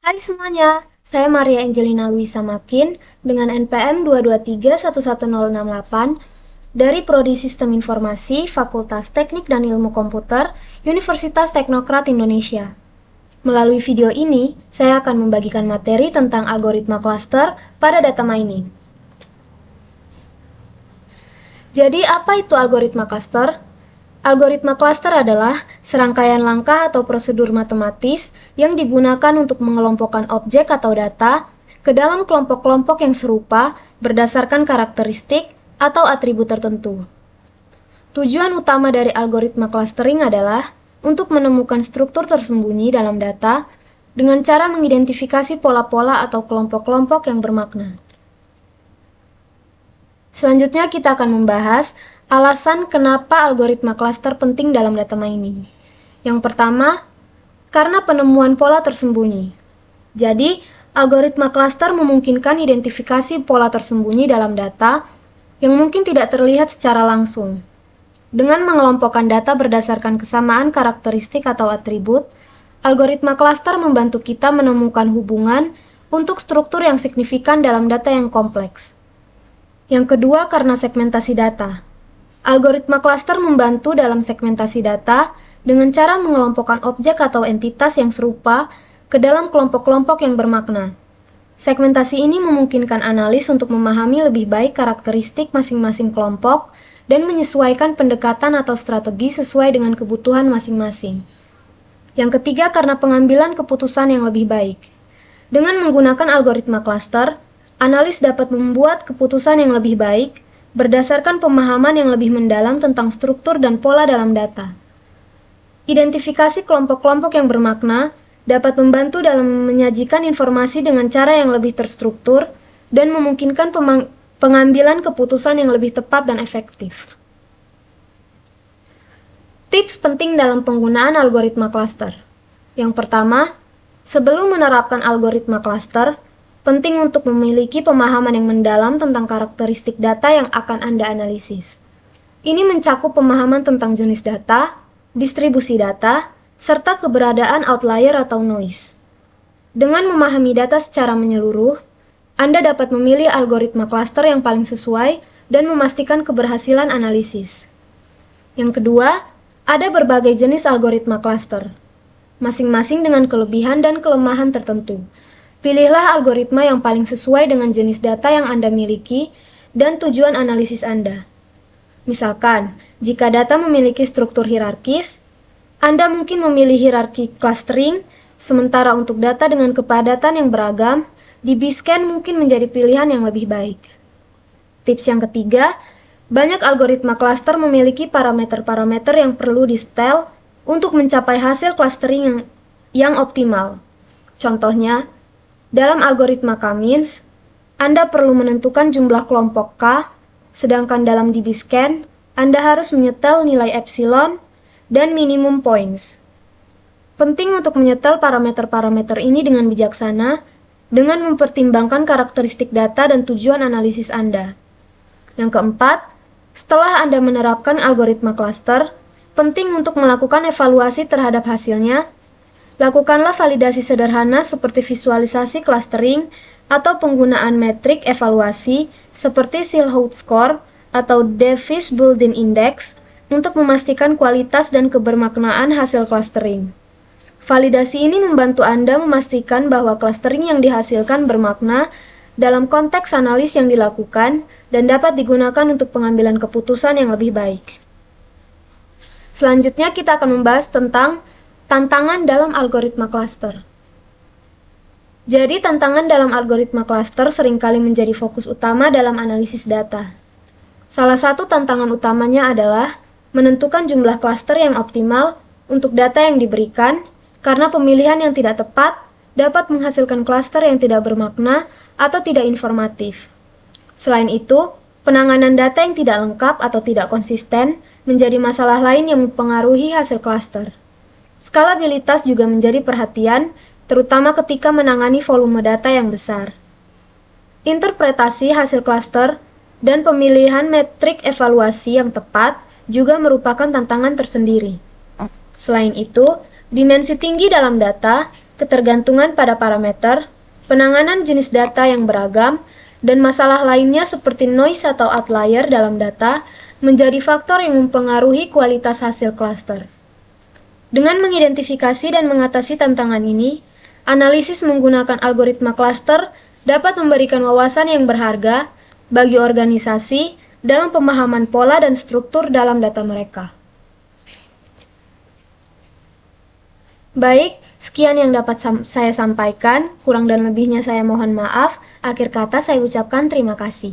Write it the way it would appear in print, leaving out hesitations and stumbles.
Hai semuanya, saya Maria Angelina Luisa Makin dengan NPM 223-11068 dari Prodi Sistem Informasi Fakultas Teknik dan Ilmu Komputer Universitas Teknokrat Indonesia. Melalui video ini, saya akan membagikan materi tentang algoritma klaster pada data mining. Jadi, apa itu algoritma klaster? Algoritma klaster adalah serangkaian langkah atau prosedur matematis yang digunakan untuk mengelompokkan objek atau data ke dalam kelompok-kelompok yang serupa berdasarkan karakteristik atau atribut tertentu. Tujuan utama dari algoritma clustering adalah untuk menemukan struktur tersembunyi dalam data dengan cara mengidentifikasi pola-pola atau kelompok-kelompok yang bermakna. Selanjutnya kita akan membahas alasan kenapa algoritma klaster penting dalam data mining. Yang pertama, karena penemuan pola tersembunyi. Jadi, algoritma klaster memungkinkan identifikasi pola tersembunyi dalam data yang mungkin tidak terlihat secara langsung. Dengan mengelompokkan data berdasarkan kesamaan karakteristik atau atribut, algoritma klaster membantu kita menemukan hubungan untuk struktur yang signifikan dalam data yang kompleks. Yang kedua, karena segmentasi data. Algoritma klaster membantu dalam segmentasi data dengan cara mengelompokkan objek atau entitas yang serupa ke dalam kelompok-kelompok yang bermakna. Segmentasi ini memungkinkan analis untuk memahami lebih baik karakteristik masing-masing kelompok dan menyesuaikan pendekatan atau strategi sesuai dengan kebutuhan masing-masing. Yang ketiga, karena pengambilan keputusan yang lebih baik. Dengan menggunakan algoritma klaster, analis dapat membuat keputusan yang lebih baik berdasarkan pemahaman yang lebih mendalam tentang struktur dan pola dalam data. Identifikasi kelompok-kelompok yang bermakna dapat membantu dalam menyajikan informasi dengan cara yang lebih terstruktur dan memungkinkan pengambilan keputusan yang lebih tepat dan efektif. Tips penting dalam penggunaan algoritma klaster. Yang pertama, sebelum menerapkan algoritma klaster, penting untuk memiliki pemahaman yang mendalam tentang karakteristik data yang akan Anda analisis. Ini mencakup pemahaman tentang jenis data, distribusi data, serta keberadaan outlier atau noise. Dengan memahami data secara menyeluruh, Anda dapat memilih algoritma klaster yang paling sesuai dan memastikan keberhasilan analisis. Yang kedua, ada berbagai jenis algoritma klaster, masing-masing dengan kelebihan dan kelemahan tertentu. Pilihlah algoritma yang paling sesuai dengan jenis data yang Anda miliki dan tujuan analisis Anda. Misalkan, jika data memiliki struktur hierarkis, Anda mungkin memilih hierarki clustering, sementara untuk data dengan kepadatan yang beragam, DB-scan mungkin menjadi pilihan yang lebih baik. Tips yang ketiga, banyak algoritma cluster memiliki parameter-parameter yang perlu di-setel untuk mencapai hasil clustering yang optimal. Contohnya, dalam algoritma K-means, Anda perlu menentukan jumlah kelompok K, sedangkan dalam DB-scan, Anda harus menyetel nilai epsilon dan minimum points. Penting untuk menyetel parameter-parameter ini dengan bijaksana, dengan mempertimbangkan karakteristik data dan tujuan analisis Anda. Yang keempat, setelah Anda menerapkan algoritma klaster, penting untuk melakukan evaluasi terhadap hasilnya. Lakukanlah validasi sederhana seperti visualisasi clustering atau penggunaan metrik evaluasi seperti Silhouette Score atau Davis-Bouldin Index untuk memastikan kualitas dan kebermaknaan hasil clustering. Validasi ini membantu Anda memastikan bahwa clustering yang dihasilkan bermakna dalam konteks analis yang dilakukan dan dapat digunakan untuk pengambilan keputusan yang lebih baik. Selanjutnya kita akan membahas tentang tantangan dalam algoritma klaster. Jadi, tantangan dalam algoritma klaster seringkali menjadi fokus utama dalam analisis data. Salah satu tantangan utamanya adalah menentukan jumlah klaster yang optimal untuk data yang diberikan, karena pemilihan yang tidak tepat dapat menghasilkan klaster yang tidak bermakna atau tidak informatif. Selain itu, penanganan data yang tidak lengkap atau tidak konsisten menjadi masalah lain yang mempengaruhi hasil klaster. Skalabilitas juga menjadi perhatian, terutama ketika menangani volume data yang besar. Interpretasi hasil klaster dan pemilihan metrik evaluasi yang tepat juga merupakan tantangan tersendiri. Selain itu, dimensi tinggi dalam data ketergantungan pada parameter, penanganan jenis data yang beragam, dan masalah lainnya seperti noise atau outlier dalam data menjadi faktor yang mempengaruhi kualitas hasil klaster. Dengan mengidentifikasi dan mengatasi tantangan ini, analisis menggunakan algoritma klaster dapat memberikan wawasan yang berharga bagi organisasi dalam pemahaman pola dan struktur dalam data mereka. Baik, sekian yang dapat saya sampaikan. Kurang dan lebihnya saya mohon maaf. Akhir kata saya ucapkan terima kasih.